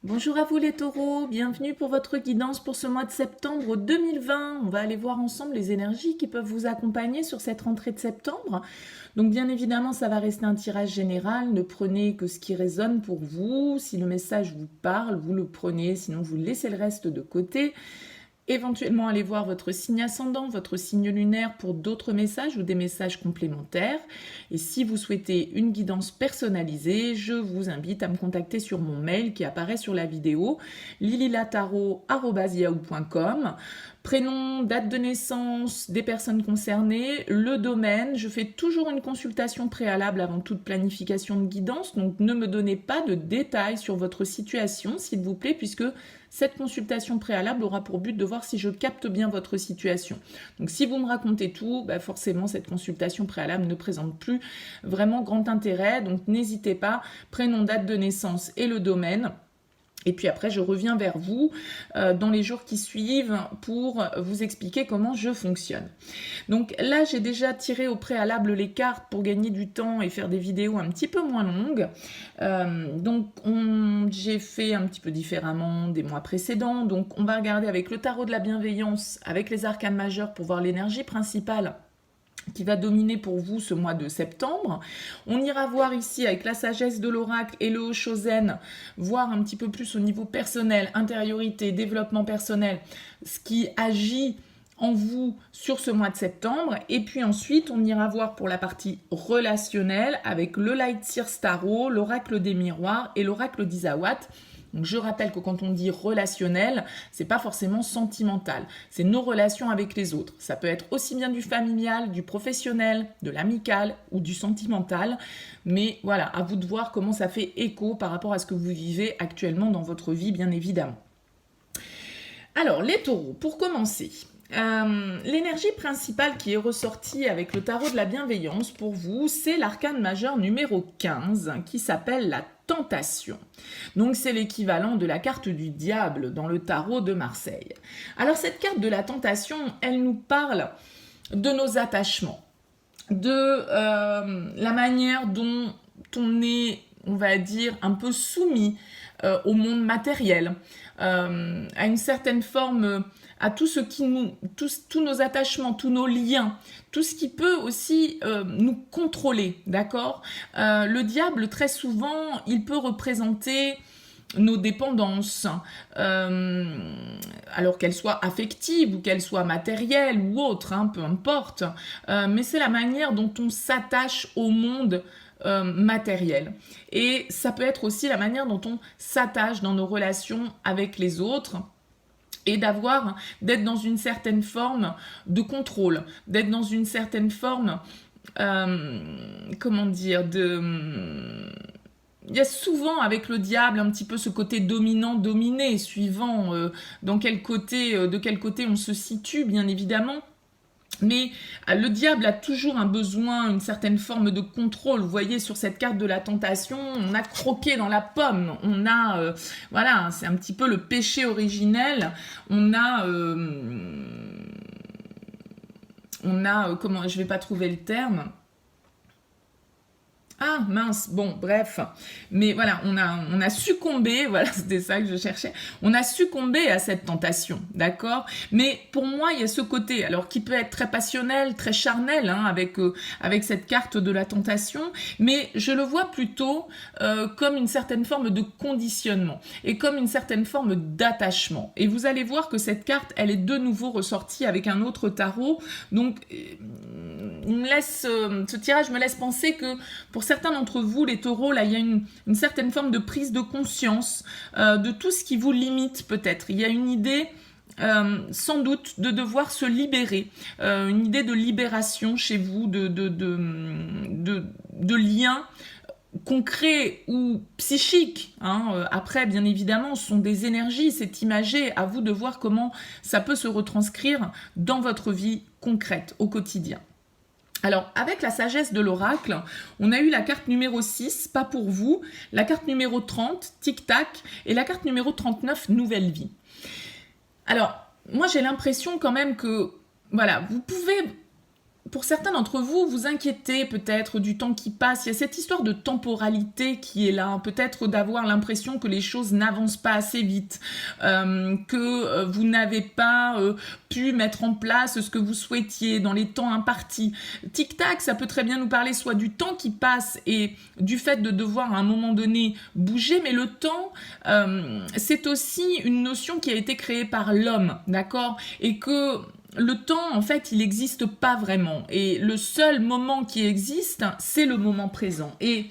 Bonjour à vous les taureaux, bienvenue pour votre guidance pour ce mois de septembre 2020. On va aller voir ensemble les énergies qui peuvent vous accompagner sur cette rentrée de septembre. Donc bien évidemment, ça va rester un tirage général, ne prenez que ce qui résonne pour vous. Si le message vous parle, vous le prenez, sinon vous laissez le reste de côté. Éventuellement, allez voir votre signe ascendant, votre signe lunaire pour d'autres messages ou des messages complémentaires. Et si vous souhaitez une guidance personnalisée, je vous invite à me contacter sur mon mail qui apparaît sur la vidéo, lililataro@yahoo.com. Prénom, date de naissance des personnes concernées, le domaine. Je fais toujours une consultation préalable avant toute planification de guidance, donc ne me donnez pas de détails sur votre situation, s'il vous plaît, puisque cette consultation préalable aura pour but de voir si je capte bien votre situation. Donc si vous me racontez tout, forcément cette consultation préalable ne présente plus vraiment grand intérêt. Donc n'hésitez pas, prénom, date de naissance et le domaine. Et puis après, je reviens vers vous dans les jours qui suivent pour vous expliquer comment je fonctionne. Donc là, j'ai déjà tiré au préalable les cartes pour gagner du temps et faire des vidéos un petit peu moins longues. J'ai fait un petit peu différemment des mois précédents. Donc on va regarder avec le tarot de la bienveillance, avec les arcanes majeures pour voir l'énergie principale qui va dominer pour vous ce mois de septembre. On ira voir ici avec la sagesse de l'oracle et le Oshozen, voir un petit peu plus au niveau personnel, intériorité, développement personnel, ce qui agit en vous sur ce mois de septembre. Et puis ensuite, on ira voir pour la partie relationnelle avec le Light Seer Tarot, l'oracle des miroirs et l'oracle d'Isawat. Donc je rappelle que quand on dit relationnel, c'est pas forcément sentimental, c'est nos relations avec les autres. Ça peut être aussi bien du familial, du professionnel, de l'amical ou du sentimental, mais voilà, à vous de voir comment ça fait écho par rapport à ce que vous vivez actuellement dans votre vie, bien évidemment. Alors les taureaux, pour commencer, l'énergie principale qui est ressortie avec le tarot de la bienveillance pour vous, c'est l'arcane majeur numéro 15 qui s'appelle la tentation. Donc c'est l'équivalent de la carte du diable dans le tarot de Marseille. Alors cette carte de la tentation, elle nous parle de nos attachements, de la manière dont on est, on va dire, un peu soumis au monde matériel, à une certaine forme, à tout ce qui nous, tous nos attachements, tous nos liens, tout ce qui peut aussi nous contrôler, d'accord. Le diable, très souvent, il peut représenter nos dépendances, alors qu'elles soient affectives ou qu'elles soient matérielles ou autres, hein, peu importe, mais c'est la manière dont on s'attache au monde matériel. Et ça peut être aussi la manière dont on s'attache dans nos relations avec les autres et d'être dans une certaine forme de contrôle, d'être dans une certaine forme, comment dire, il y a souvent avec le diable un petit peu ce côté dominant-dominé, suivant de quel côté on se situe, bien évidemment. Mais le diable a toujours un besoin, une certaine forme de contrôle. Vous voyez, sur cette carte de la tentation, on a croqué dans la pomme. On a, voilà, c'est un petit peu le péché originel. Comment, je vais pas trouver le terme. Ah mince, bon bref, mais voilà, on a succombé, voilà, c'était ça que je cherchais, on a succombé à cette tentation, d'accord. Mais pour moi, il y a ce côté, alors qui peut être très passionnel, très charnel, hein, avec cette carte de la tentation, mais je le vois plutôt comme une certaine forme de conditionnement et comme une certaine forme d'attachement. Et vous allez voir que cette carte, elle est de nouveau ressortie avec un autre tarot, donc ce tirage me laisse penser que pour certains d'entre vous, les taureaux, là, il y a une certaine forme de prise de conscience de tout ce qui vous limite peut-être. Il y a une idée, sans doute, de devoir se libérer, une idée de libération chez vous, de liens concrets ou psychiques. Hein. Après, bien évidemment, ce sont des énergies, c'est imagé. À vous de voir comment ça peut se retranscrire dans votre vie concrète, au quotidien. Alors, avec la sagesse de l'oracle, on a eu la carte numéro 6, pas pour vous, la carte numéro 30, tic-tac, et la carte numéro 39, nouvelle vie. Alors, moi j'ai l'impression quand même que, voilà, vous pouvez pour certains d'entre vous, vous inquiétez peut-être du temps qui passe. Il y a cette histoire de temporalité qui est là. Peut-être d'avoir l'impression que les choses n'avancent pas assez vite, que vous n'avez pas pu mettre en place ce que vous souhaitiez dans les temps impartis. Tic-tac, ça peut très bien nous parler soit du temps qui passe et du fait de devoir à un moment donné bouger, mais le temps, c'est aussi une notion qui a été créée par l'homme, d'accord? Et que le temps, en fait, il n'existe pas vraiment. Et le seul moment qui existe, c'est le moment présent. Et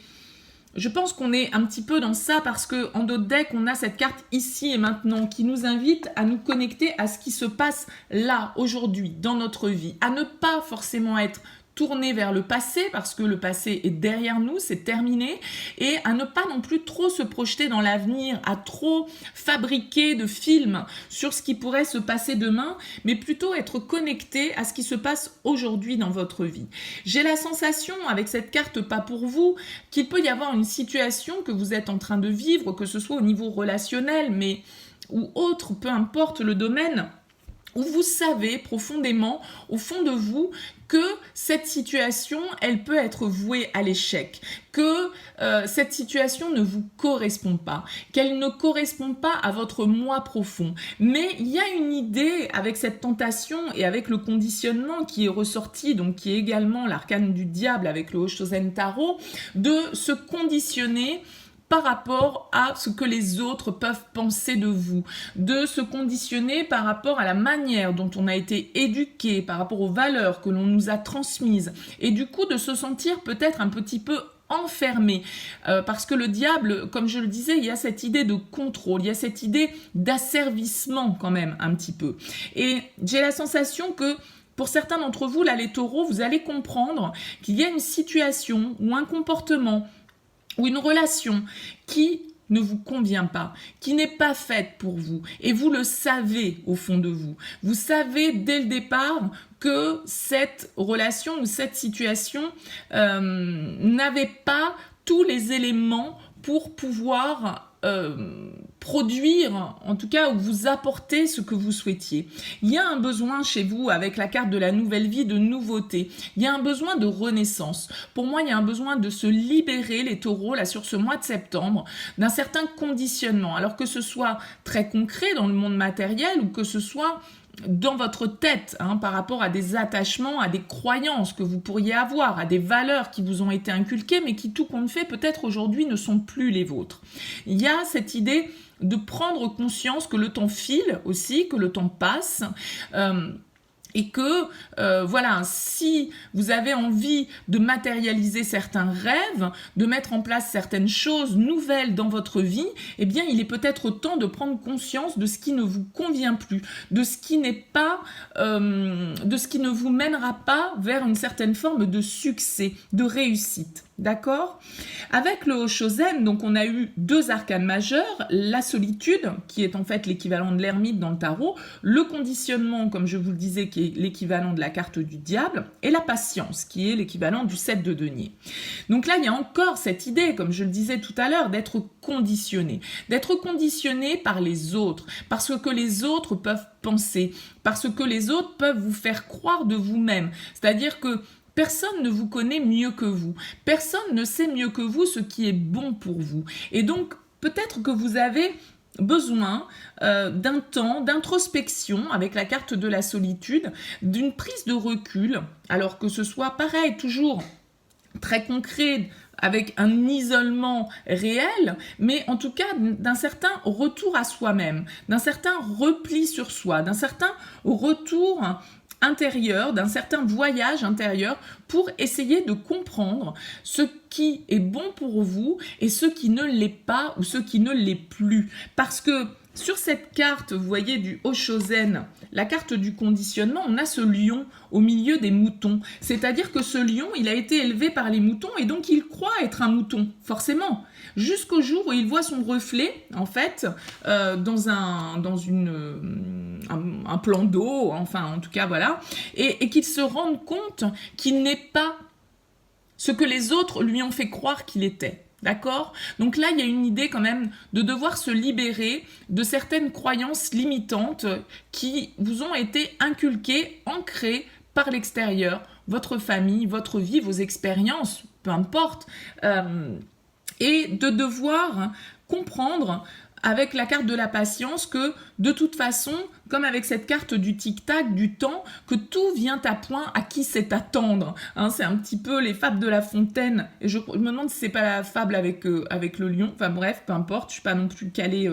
je pense qu'on est un petit peu dans ça parce qu'en d'autres decks, on a cette carte ici et maintenant qui nous invite à nous connecter à ce qui se passe là, aujourd'hui, dans notre vie. À ne pas forcément être tourner vers le passé parce que le passé est derrière nous, c'est terminé, et à ne pas non plus trop se projeter dans l'avenir, à trop fabriquer de films sur ce qui pourrait se passer demain, mais plutôt être connecté à ce qui se passe aujourd'hui dans votre vie. J'ai la sensation, avec cette carte pas pour vous, qu'il peut y avoir une situation que vous êtes en train de vivre, que ce soit au niveau relationnel, mais ou autre, peu importe le domaine, où vous savez profondément, au fond de vous, que cette situation, elle peut être vouée à l'échec, que cette situation ne vous correspond pas, qu'elle ne correspond pas à votre moi profond. Mais il y a une idée avec cette tentation et avec le conditionnement qui est ressorti, donc qui est également l'arcane du diable avec le Oshozen Tarot, de se conditionner par rapport à ce que les autres peuvent penser de vous, de se conditionner par rapport à la manière dont on a été éduqué, par rapport aux valeurs que l'on nous a transmises, et du coup de se sentir peut-être un petit peu enfermé, parce que le diable, comme je le disais, il y a cette idée de contrôle, il y a cette idée d'asservissement quand même un petit peu. Et j'ai la sensation que pour certains d'entre vous, là les taureaux, vous allez comprendre qu'il y a une situation ou un comportement ou une relation qui ne vous convient pas, qui n'est pas faite pour vous. Et vous le savez au fond de vous. Vous savez dès le départ que cette relation ou cette situation n'avait pas tous les éléments pour pouvoir produire, en tout cas, ou vous apporter ce que vous souhaitiez. Il y a un besoin chez vous, avec la carte de la nouvelle vie, de nouveauté. Il y a un besoin de renaissance. Pour moi, il y a un besoin de se libérer, les taureaux, là, sur ce mois de septembre, d'un certain conditionnement. Alors que ce soit très concret dans le monde matériel ou que ce soit dans votre tête, par rapport à des attachements, à des croyances que vous pourriez avoir, à des valeurs qui vous ont été inculquées, mais qui, tout compte fait, peut-être aujourd'hui ne sont plus les vôtres. Il y a cette idée de prendre conscience que le temps file aussi, que le temps passe, et que, voilà, si vous avez envie de matérialiser certains rêves, de mettre en place certaines choses nouvelles dans votre vie, eh bien, il est peut-être temps de prendre conscience de ce qui ne vous convient plus, de ce qui n'est pas, de ce qui ne vous mènera pas vers une certaine forme de succès, de réussite. D'accord? Avec le Oshozen, donc on a eu deux arcanes majeures, la solitude, qui est en fait l'équivalent de l'ermite dans le tarot, le conditionnement, comme je vous le disais, qui est l'équivalent de la carte du diable, et la patience, qui est l'équivalent du 7 de denier. Donc là, il y a encore cette idée, comme je le disais tout à l'heure, d'être conditionné par les autres, parce que les autres peuvent penser, parce que les autres peuvent vous faire croire de vous-même. C'est-à-dire que personne ne vous connaît mieux que vous. Personne ne sait mieux que vous ce qui est bon pour vous. Et donc, peut-être que vous avez besoin d'un temps d'introspection avec la carte de la solitude, d'une prise de recul, alors que ce soit pareil, toujours très concret, avec un isolement réel, mais en tout cas d'un certain retour à soi-même, d'un certain repli sur soi, d'un certain retour intérieur, d'un certain voyage intérieur pour essayer de comprendre ce qui est bon pour vous et ce qui ne l'est pas ou ce qui ne l'est plus. Parce que sur cette carte, vous voyez, du Oshozen, la carte du conditionnement, on a ce lion au milieu des moutons. C'est-à-dire que ce lion, il a été élevé par les moutons et donc il croit être un mouton, forcément. Jusqu'au jour où il voit son reflet, en fait, dans un plan d'eau, enfin, en tout cas, voilà, et qu'il se rende compte qu'il n'est pas ce que les autres lui ont fait croire qu'il était. D'accord? Donc là, il y a une idée quand même de devoir se libérer de certaines croyances limitantes qui vous ont été inculquées, ancrées par l'extérieur votre famille, votre vie, vos expériences, peu importe, et de devoir comprendre avec la carte de la patience que de toute façon, comme avec cette carte du tic-tac, du temps, que tout vient à point à qui sait attendre. Hein, c'est un petit peu les fables de La Fontaine. Et je me demande si c'est pas la fable avec le lion. Enfin bref, peu importe, je suis pas non plus calée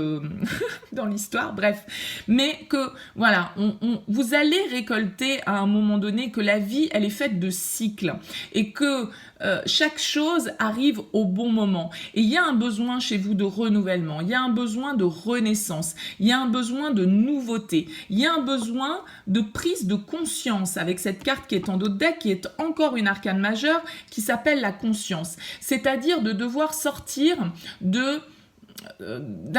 dans l'histoire. Bref, mais que voilà, vous allez récolter à un moment donné que la vie, elle est faite de cycles et que chaque chose arrive au bon moment. Et il y a un besoin chez vous de renouvellement, il y a un besoin de renaissance, il y a un besoin de nouveauté, il y a un besoin de prise de conscience avec cette carte qui est en dos de deck, qui est encore une arcane majeure, qui s'appelle la conscience. C'est-à-dire de devoir sortir d'un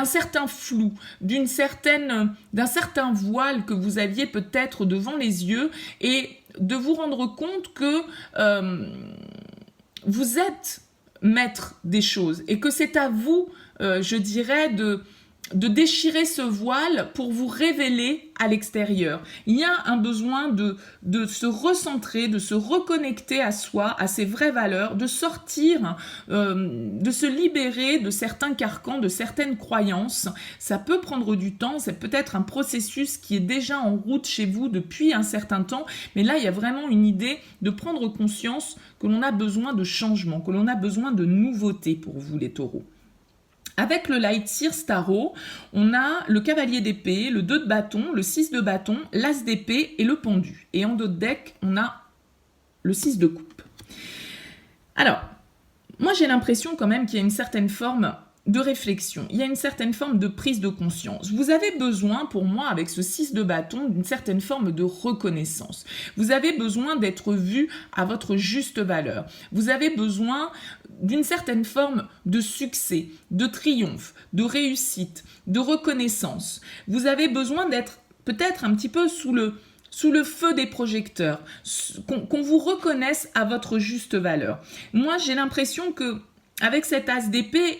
certain flou, d'un certain voile que vous aviez peut-être devant les yeux et de vous rendre compte que vous êtes maître des choses et que c'est à vous, je dirais, de déchirer ce voile pour vous révéler à l'extérieur. Il y a un besoin de se recentrer, de se reconnecter à soi, à ses vraies valeurs, de sortir, de se libérer de certains carcans, de certaines croyances. Ça peut prendre du temps, c'est peut-être un processus qui est déjà en route chez vous depuis un certain temps, mais là, il y a vraiment une idée de prendre conscience que l'on a besoin de changement, que l'on a besoin de nouveautés pour vous, les taureaux. Avec le Light Seers Tarot, on a le cavalier d'épée, le 2 de bâton, le 6 de bâton, l'as d'épée et le pendu. Et en dos de deck, on a le 6 de coupe. Alors, moi j'ai l'impression quand même qu'il y a une certaine forme de réflexion, il y a une certaine forme de prise de conscience. Vous avez besoin, pour moi, avec ce 6 de bâton, d'une certaine forme de reconnaissance. Vous avez besoin d'être vu à votre juste valeur. Vous avez besoin d'une certaine forme de succès, de triomphe, de réussite, de reconnaissance. Vous avez besoin d'être peut-être un petit peu sous le feu des projecteurs, qu'on vous reconnaisse à votre juste valeur. Moi, j'ai l'impression que avec cet as d'épée,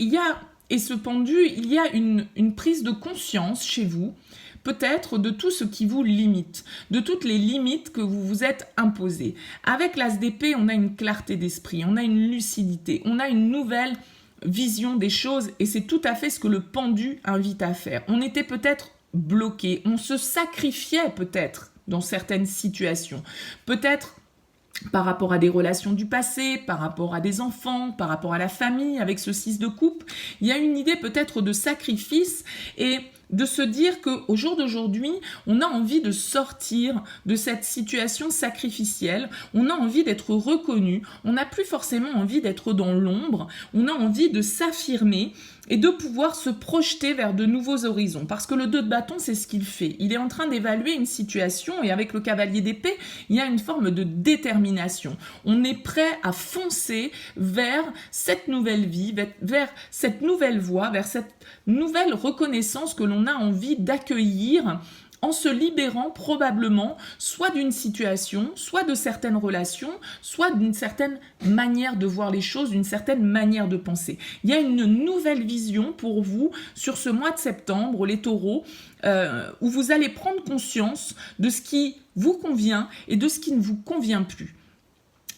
et ce pendu, il y a une prise de conscience chez vous, peut-être de tout ce qui vous limite, de toutes les limites que vous vous êtes imposées. Avec l'as d'épée, on a une clarté d'esprit, on a une lucidité, on a une nouvelle vision des choses et c'est tout à fait ce que le pendu invite à faire. On était peut-être bloqué, on se sacrifiait peut-être dans certaines situations, peut-être par rapport à des relations du passé, par rapport à des enfants, par rapport à la famille, avec ce 6 de coupe. Il y a une idée peut-être de sacrifice et de se dire qu'au jour d'aujourd'hui, on a envie de sortir de cette situation sacrificielle, on a envie d'être reconnu, on n'a plus forcément envie d'être dans l'ombre, on a envie de s'affirmer et de pouvoir se projeter vers de nouveaux horizons. Parce que le 2 de bâton, c'est ce qu'il fait. Il est en train d'évaluer une situation et avec le cavalier d'épée, il y a une forme de détermination. On est prêt à foncer vers cette nouvelle vie, vers cette nouvelle voie, vers cette nouvelle reconnaissance que l'on a envie d'accueillir en se libérant probablement soit d'une situation, soit de certaines relations, soit d'une certaine manière de voir les choses, d'une certaine manière de penser. Il y a une nouvelle vision pour vous sur ce mois de septembre, les taureaux, où vous allez prendre conscience de ce qui vous convient et de ce qui ne vous convient plus.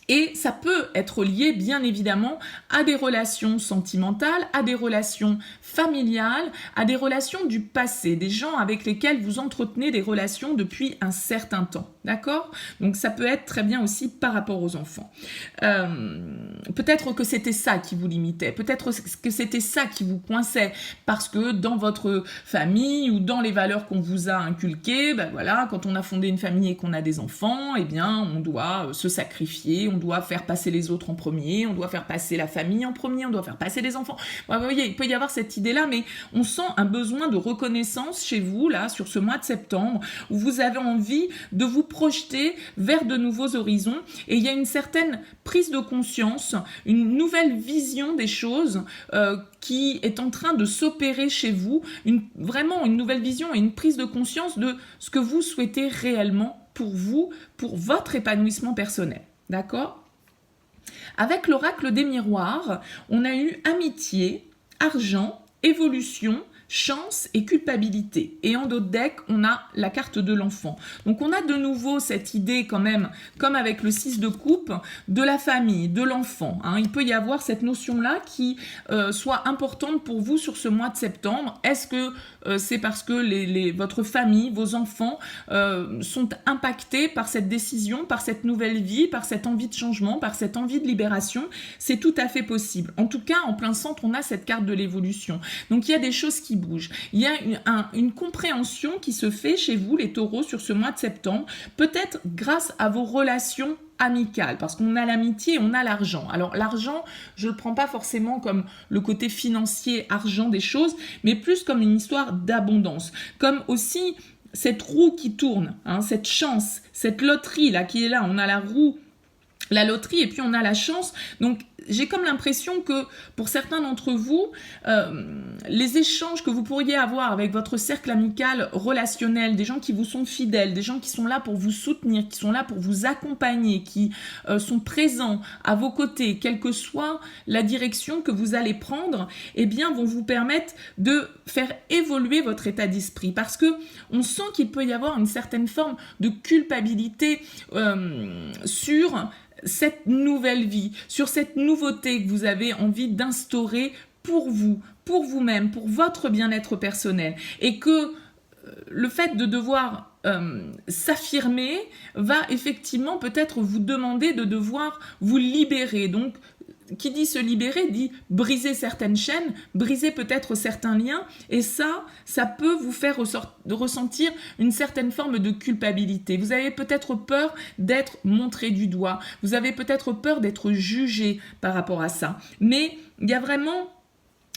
Et ça peut être lié, bien évidemment, à des relations sentimentales, à des relations familiales, à des relations du passé, des gens avec lesquels vous entretenez des relations depuis un certain temps. D'accord ? Donc ça peut être très bien aussi par rapport aux enfants. Peut-être que c'était ça qui vous limitait, peut-être que c'était ça qui vous coinçait, parce que dans votre famille ou dans les valeurs qu'on vous a inculquées, ben voilà, quand on a fondé une famille et qu'on a des enfants, eh bien on doit se sacrifier, on doit faire passer les autres en premier, on doit faire passer la famille en premier, on doit faire passer les enfants. Vous voyez, il peut y avoir cette idée-là, mais on sent un besoin de reconnaissance chez vous, là, sur ce mois de septembre, où vous avez envie de vous projeter vers de nouveaux horizons, et il y a une certaine prise de conscience, une nouvelle vision des choses qui est en train de s'opérer chez vous, vraiment une nouvelle vision et une prise de conscience de ce que vous souhaitez réellement pour vous, pour votre épanouissement personnel. D'accord ? Avec l'oracle des miroirs, on a eu amitié, argent, évolution, chance et culpabilité. Et en d'autres decks, on a la carte de l'enfant. Donc on a de nouveau cette idée quand même, comme avec le 6 de coupe, de la famille, de l'enfant. Hein. Il peut y avoir cette notion-là qui soit importante pour vous sur ce mois de septembre. Est-ce que c'est parce que votre famille, vos enfants sont impactés par cette décision, par cette nouvelle vie, par cette envie de changement, par cette envie de libération? C'est tout à fait possible. En tout cas, en plein centre, on a cette carte de l'évolution. Donc il y a des choses qui bougent. Il y a une compréhension qui se fait chez vous, les taureaux, sur ce mois de septembre, peut-être grâce à vos relations amicales, parce qu'on a l'amitié et on a l'argent. Alors l'argent, je ne le prends pas forcément comme le côté financier, argent des choses, mais plus comme une histoire d'abondance, comme aussi cette roue qui tourne, hein, cette chance, cette loterie là qui est là. On a la roue, la loterie, et puis on a la chance. Donc j'ai comme l'impression que pour certains d'entre vous, les échanges que vous pourriez avoir avec votre cercle amical relationnel, des gens qui vous sont fidèles, des gens qui sont là pour vous soutenir, qui sont là pour vous accompagner, qui sont présents à vos côtés, quelle que soit la direction que vous allez prendre, eh bien vont vous permettre de faire évoluer votre état d'esprit. Parce que on sent qu'il peut y avoir une certaine forme de culpabilité sur cette nouvelle vie, sur cette nouveauté que vous avez envie d'instaurer pour vous, pour vous-même, pour votre bien-être personnel. Et que le fait de devoir s'affirmer va effectivement peut-être vous demander de devoir vous libérer. Donc, qui dit se libérer dit briser certaines chaînes, briser peut-être certains liens, et ça peut vous faire ressentir une certaine forme de culpabilité. Vous avez peut-être peur d'être montré du doigt, vous avez peut-être peur d'être jugé par rapport à ça, mais il y a vraiment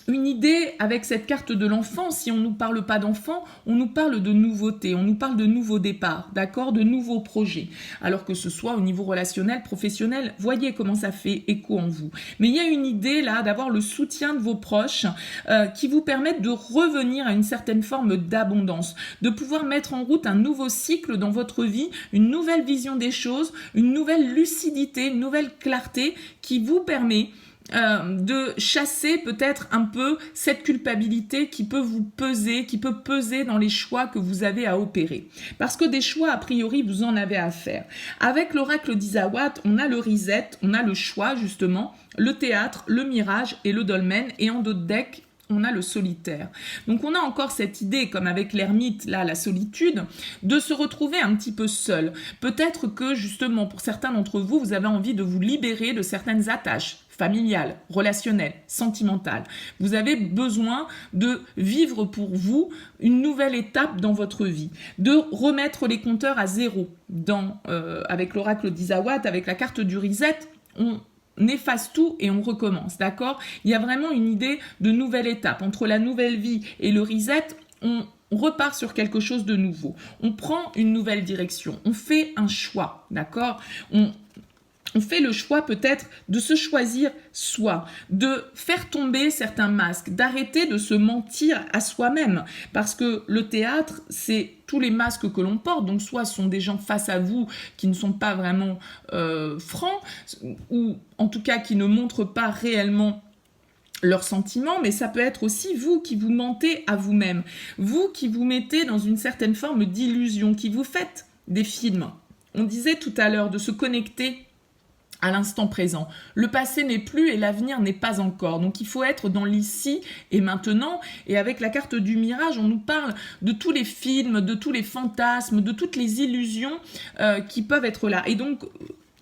une idée avec cette carte de l'enfant. Si on ne nous parle pas d'enfant, on nous parle de nouveauté, on nous parle de nouveaux départs, d'accord, de nouveaux projets. Alors que ce soit au niveau relationnel, professionnel, voyez comment ça fait écho en vous. Mais il y a une idée là d'avoir le soutien de vos proches qui vous permettent de revenir à une certaine forme d'abondance, de pouvoir mettre en route un nouveau cycle dans votre vie, une nouvelle vision des choses, une nouvelle lucidité, une nouvelle clarté qui vous permet de chasser peut-être un peu cette culpabilité qui peut vous peser, qui peut peser dans les choix que vous avez à opérer. Parce que des choix, a priori, vous en avez à faire. Avec l'oracle d'Isawat, on a le reset, on a le choix justement, le théâtre, le mirage et le dolmen, et en d'autres decks, on a le solitaire. Donc on a encore cette idée, comme avec l'ermite, là, la solitude, de se retrouver un petit peu seul. Peut-être que justement, pour certains d'entre vous, vous avez envie de vous libérer de certaines attaches familiale, relationnelle, sentimentale. Vous avez besoin de vivre pour vous une nouvelle étape dans votre vie, de remettre les compteurs à zéro. Avec l'oracle d'Isawat, avec la carte du reset, on efface tout et on recommence, d'accord? Il y a vraiment une idée de nouvelle étape. Entre la nouvelle vie et le reset, on repart sur quelque chose de nouveau. On prend une nouvelle direction. On fait un choix, d'accord? On fait le choix peut-être de se choisir soi, de faire tomber certains masques, d'arrêter de se mentir à soi-même. Parce que le théâtre, c'est tous les masques que l'on porte. Donc soit ce sont des gens face à vous qui ne sont pas vraiment francs, ou en tout cas qui ne montrent pas réellement leurs sentiments, mais ça peut être aussi vous qui vous mentez à vous-même. Vous qui vous mettez dans une certaine forme d'illusion, qui vous faites des films. On disait tout à l'heure de se connecter à l'instant présent. Le passé n'est plus et l'avenir n'est pas encore. Donc il faut être dans l'ici et maintenant. Et avec la carte du mirage, on nous parle de tous les films, de tous les fantasmes, de toutes les illusions qui peuvent être là. Et donc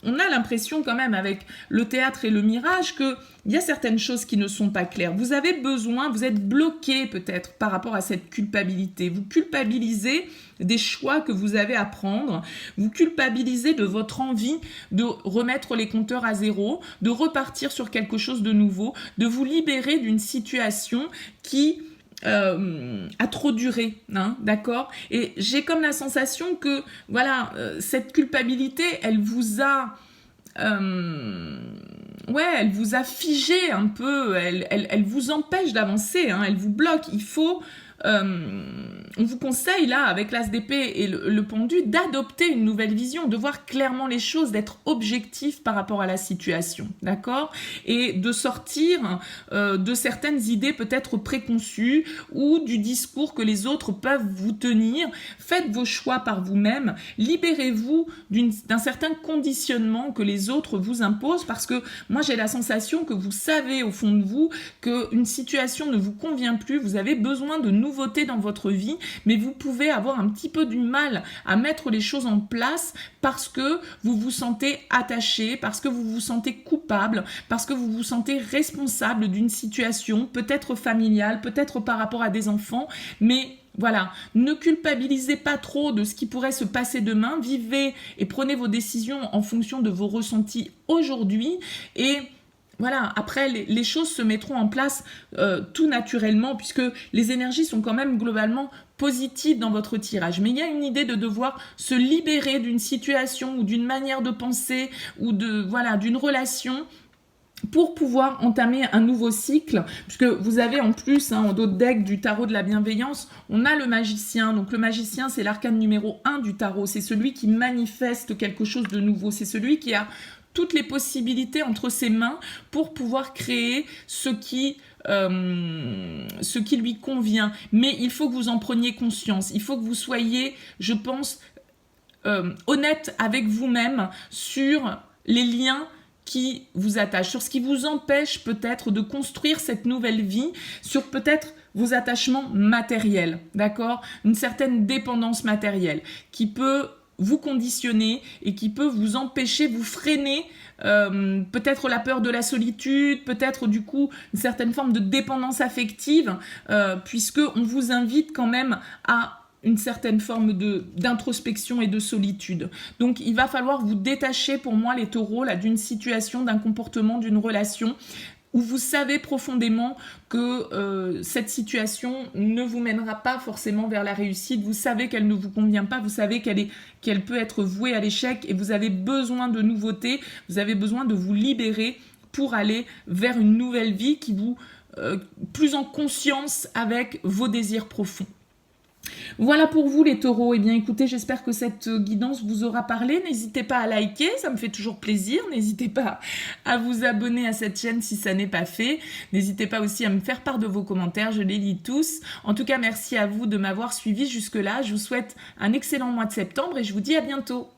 on a l'impression quand même avec le théâtre et le mirage qu'il y a certaines choses qui ne sont pas claires. Vous avez besoin, vous êtes bloqué peut-être par rapport à cette culpabilité. Vous culpabilisez des choix que vous avez à prendre. Vous culpabilisez de votre envie de remettre les compteurs à zéro, de repartir sur quelque chose de nouveau, de vous libérer d'une situation qui a trop duré, hein, d'accord? Et j'ai comme la sensation que, voilà, cette culpabilité, elle vous a... elle vous a figé un peu, elle vous empêche d'avancer, hein, elle vous bloque. Il faut on vous conseille là, avec l'as d'épée et le pendu, d'adopter une nouvelle vision, de voir clairement les choses, d'être objectif par rapport à la situation, d'accord? Et de sortir de certaines idées peut-être préconçues ou du discours que les autres peuvent vous tenir. Faites vos choix par vous-même, libérez-vous d'un certain conditionnement que les autres vous imposent, parce que moi j'ai la sensation que vous savez au fond de vous qu'une situation ne vous convient plus, vous avez besoin de nouveautés dans votre vie, mais vous pouvez avoir un petit peu du mal à mettre les choses en place parce que vous vous sentez attaché, parce que vous vous sentez coupable, parce que vous vous sentez responsable d'une situation, peut-être familiale, peut-être par rapport à des enfants, mais voilà, ne culpabilisez pas trop de ce qui pourrait se passer demain, vivez et prenez vos décisions en fonction de vos ressentis aujourd'hui et voilà, après les choses se mettront en place tout naturellement puisque les énergies sont quand même globalement positives dans votre tirage. Mais il y a une idée de devoir se libérer d'une situation ou d'une manière de penser ou d'une relation pour pouvoir entamer un nouveau cycle, puisque vous avez en plus, en d'autres decks du tarot de la bienveillance, on a le magicien. Donc le magicien, c'est l'arcane numéro 1 du tarot. C'est celui qui manifeste quelque chose de nouveau. C'est celui qui a toutes les possibilités entre ses mains pour pouvoir créer ce qui lui convient. Mais il faut que vous en preniez conscience. Il faut que vous soyez, je pense, honnête avec vous-même sur les liens qui vous attachent, sur ce qui vous empêche peut-être de construire cette nouvelle vie, sur peut-être vos attachements matériels, d'accord? Une certaine dépendance matérielle qui peut vous conditionner et qui peut vous empêcher, vous freiner, peut-être la peur de la solitude, peut-être du coup une certaine forme de dépendance affective, puisque on vous invite quand même à une certaine forme d'introspection et de solitude. Donc il va falloir vous détacher pour moi les taureaux là d'une situation, d'un comportement, d'une relation où vous savez profondément que cette situation ne vous mènera pas forcément vers la réussite, vous savez qu'elle ne vous convient pas, vous savez qu'elle peut être vouée à l'échec et vous avez besoin de nouveautés, vous avez besoin de vous libérer pour aller vers une nouvelle vie qui vous plus en conscience avec vos désirs profonds. Voilà pour vous les taureaux. Eh bien écoutez, j'espère que cette guidance vous aura parlé. N'hésitez pas à liker, ça me fait toujours plaisir. N'hésitez pas à vous abonner à cette chaîne si ça n'est pas fait. N'hésitez pas aussi à me faire part de vos commentaires, je les lis tous. En tout cas, merci à vous de m'avoir suivi jusque-là. Je vous souhaite un excellent mois de septembre et je vous dis à bientôt.